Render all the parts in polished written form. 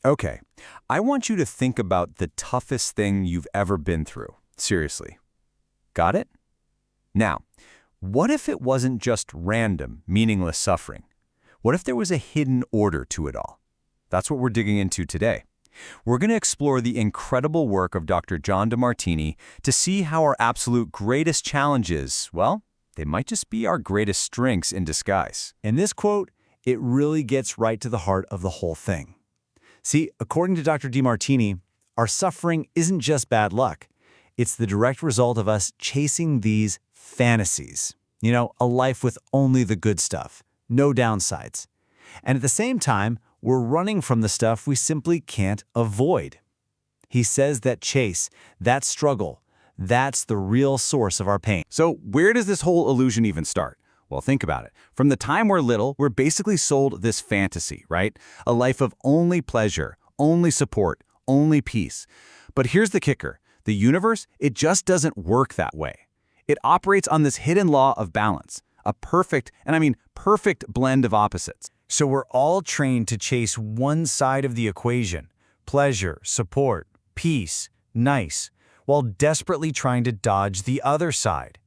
Okay, I want you to think about the toughest thing you've ever been through. Seriously. Got it? Now, what if it wasn't just random, meaningless suffering? What if there was a hidden order to it all? That's what we're digging into today. We're going to explore the incredible work of Dr. John DeMartini to see how our absolute greatest challenges, well, they might just be our greatest strengths in disguise. In this quote, it really gets right to the heart of the whole thing. See, according to Dr. DeMartini, our suffering isn't just bad luck. It's the direct result of us chasing these fantasies. You know, a life with only the good stuff, no downsides. And at the same time, we're running from the stuff we simply can't avoid. He says that chase, that struggle, that's the real source of our pain. So where does this whole illusion even start? Well, think about it. From the time we're little, we're basically sold this fantasy, right? A life of only pleasure, only support, only peace. But here's the kicker. The universe, it just doesn't work that way. It operates on this hidden law of balance, a perfect, and I mean perfect blend of opposites. So we're all trained to chase one side of the equation, pleasure, support, peace, nice, while desperately trying to dodge the other side.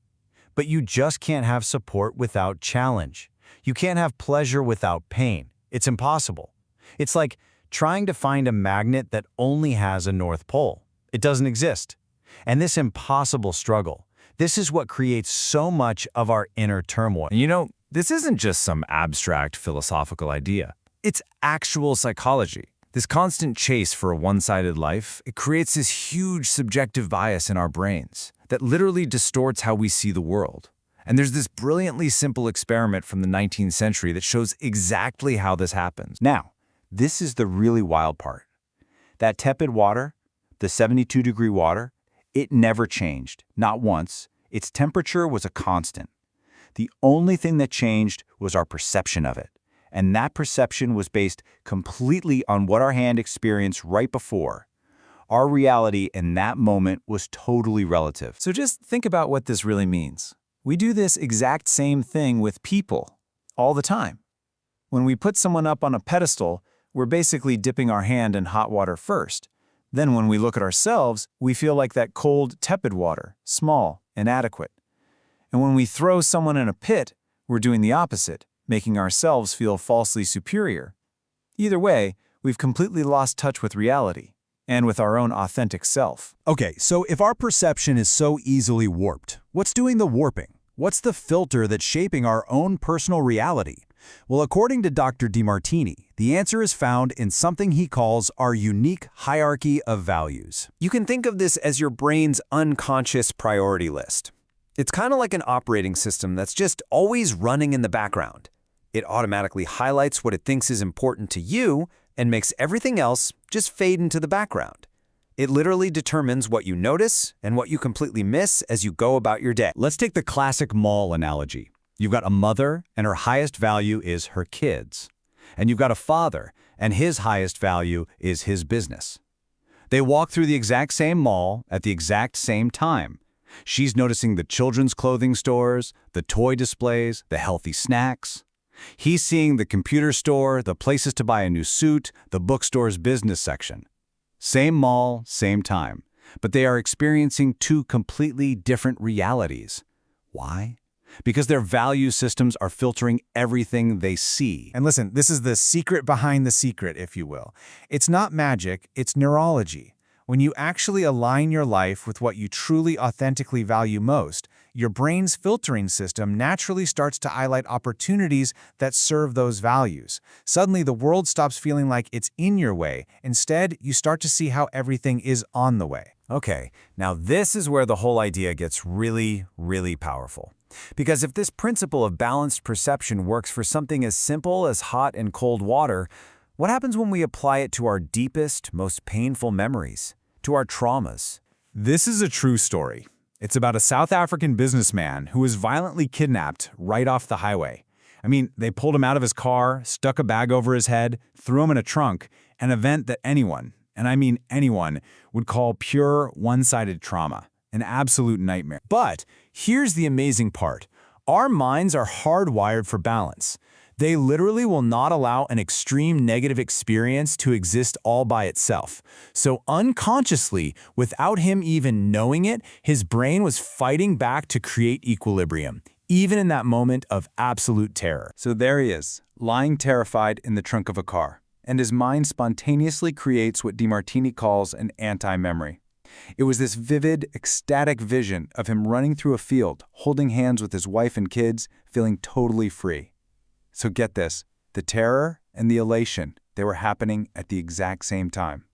But you just can't have support without challenge. You can't have pleasure without pain. It's impossible. It's like trying to find a magnet that only has a North Pole. It doesn't exist. And this impossible struggle, this is what creates so much of our inner turmoil. You know, this isn't just some abstract philosophical idea. It's actual psychology. This constant chase for a one-sided life, it creates this huge subjective bias in our brains that literally distorts how we see the world. And there's this brilliantly simple experiment from the 19th century that shows exactly how this happens. Now, this is the really wild part. That tepid water, the 72-degree water, it never changed, not once. Its temperature was a constant. The only thing that changed was our perception of it. And that perception was based completely on what our hand experienced right before. Our reality in that moment was totally relative. So just think about what this really means. We do this exact same thing with people all the time. When we put someone up on a pedestal, we're basically dipping our hand in hot water first. Then when we look at ourselves, we feel like that cold, tepid water, small, inadequate. And when we throw someone in a pit, we're doing the opposite, making ourselves feel falsely superior. Either way, we've completely lost touch with reality and with our own authentic self. Okay, so if our perception is so easily warped, what's doing the warping? What's the filter that's shaping our own personal reality? Well, according to Dr. DeMartini, the answer is found in something he calls our unique hierarchy of values. You can think of this as your brain's unconscious priority list. It's kind of like an operating system that's just always running in the background. It automatically highlights what it thinks is important to you and makes everything else just fade into the background. It literally determines what you notice and what you completely miss as you go about your day. Let's take the classic mall analogy. You've got a mother, and her highest value is her kids. And you've got a father, and his highest value is his business. They walk through the exact same mall at the exact same time. She's noticing the children's clothing stores, the toy displays, the healthy snacks. He's seeing the computer store, the places to buy a new suit, the bookstore's business section. Same mall, same time. But they are experiencing two completely different realities. Why? Because their value systems are filtering everything they see. And listen, this is the secret behind the secret, if you will. It's not magic, it's neurology. When you actually align your life with what you truly authentically value most, your brain's filtering system naturally starts to highlight opportunities that serve those values. Suddenly, the world stops feeling like it's in your way. Instead, you start to see how everything is on the way. Okay, now this is where the whole idea gets really, really powerful. Because if this principle of balanced perception works for something as simple as hot and cold water, what happens when we apply it to our deepest, most painful memories, to our traumas? This is a true story. It's about a South African businessman who was violently kidnapped right off the highway. I mean, they pulled him out of his car, stuck a bag over his head, threw him in a trunk, an event that anyone, and I mean anyone, would call pure one-sided trauma, an absolute nightmare. But here's the amazing part. Our minds are hardwired for balance. They literally will not allow an extreme negative experience to exist all by itself. So unconsciously, without him even knowing it, his brain was fighting back to create equilibrium, even in that moment of absolute terror. So there he is, lying terrified in the trunk of a car, and his mind spontaneously creates what DeMartini calls an anti-memory. It was this vivid, ecstatic vision of him running through a field, holding hands with his wife and kids, feeling totally free. So get this, the terror and the elation, they were happening at the exact same time.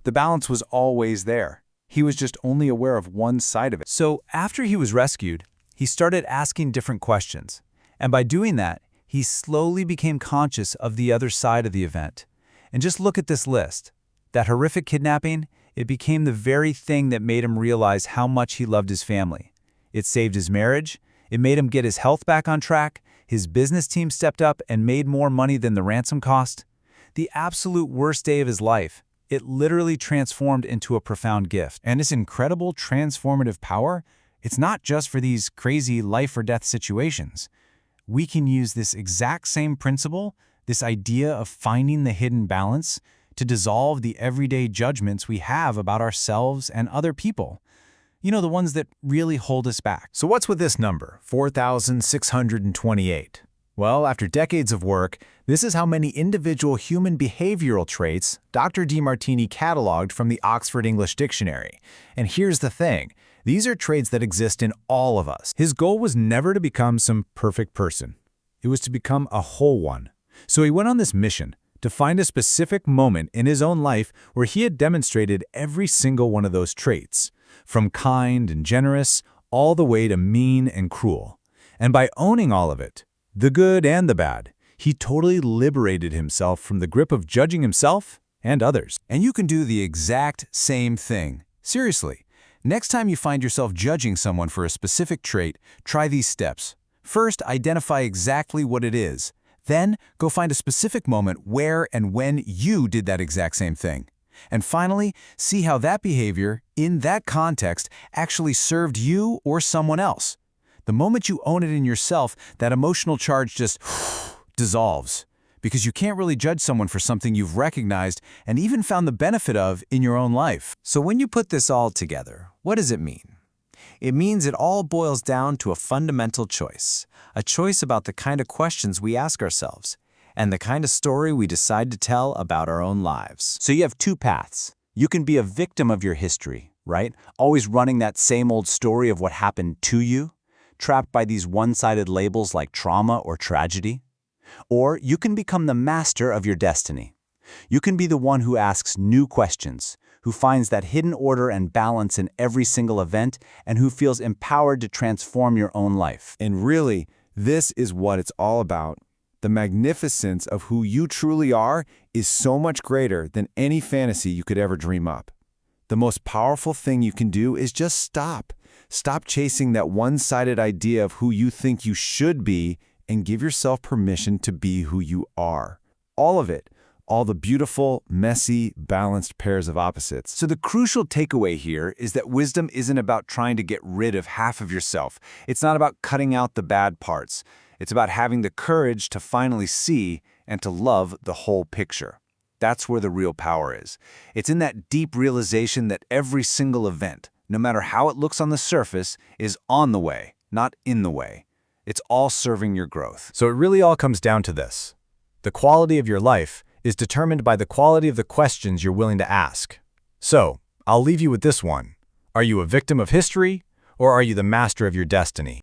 The balance was always there. He was just only aware of one side of it. So after he was rescued, he started asking different questions. And by doing that, he slowly became conscious of the other side of the event. And just look at this list. That horrific kidnapping, it became the very thing that made him realize how much he loved his family. It saved his marriage, it made him get his health back on track, his business team stepped up and made more money than the ransom cost. The absolute worst day of his life, it literally transformed into a profound gift. And this incredible transformative power, it's not just for these crazy life or death situations. We can use this exact same principle, this idea of finding the hidden balance, to dissolve the everyday judgments we have about ourselves and other people. You know, the ones that really hold us back. So what's with this number, 4,628? Well, after decades of work, this is how many individual human behavioral traits Dr. DeMartini cataloged from the Oxford English Dictionary. And here's the thing, these are traits that exist in all of us. His goal was never to become some perfect person. It was to become a whole one. So he went on this mission to find a specific moment in his own life where he had demonstrated every single one of those traits, from kind and generous all the way to mean and cruel. And by owning all of it, the good and the bad, he totally liberated himself from the grip of judging himself and others. And you can do the exact same thing. Seriously, next time you find yourself judging someone for a specific trait, try these steps. First, identify exactly what it is. Then, go find a specific moment where and when you did that exact same thing. And finally, see how that behavior, in that context, actually served you or someone else. The moment you own it in yourself, that emotional charge just dissolves, because you can't really judge someone for something you've recognized and even found the benefit of in your own life. So when you put this all together, what does it mean? It means it all boils down to a fundamental choice, a choice about the kind of questions we ask ourselves, and the kind of story we decide to tell about our own lives. So you have two paths. You can be a victim of your history, right? Always running that same old story of what happened to you, trapped by these one-sided labels like trauma or tragedy. Or you can become the master of your destiny. You can be the one who asks new questions, who finds that hidden order and balance in every single event, and who feels empowered to transform your own life. And really, this is what it's all about. The magnificence of who you truly are is so much greater than any fantasy you could ever dream up. The most powerful thing you can do is just stop. Stop chasing that one-sided idea of who you think you should be and give yourself permission to be who you are. All of it. All the beautiful, messy, balanced pairs of opposites. So the crucial takeaway here is that wisdom isn't about trying to get rid of half of yourself. It's not about cutting out the bad parts. It's about having the courage to finally see and to love the whole picture. That's where the real power is. It's in that deep realization that every single event, no matter how it looks on the surface, is on the way, not in the way. It's all serving your growth. So it really all comes down to this. The quality of your life is determined by the quality of the questions you're willing to ask. So, I'll leave you with this one. Are you a victim of history, or are you the master of your destiny?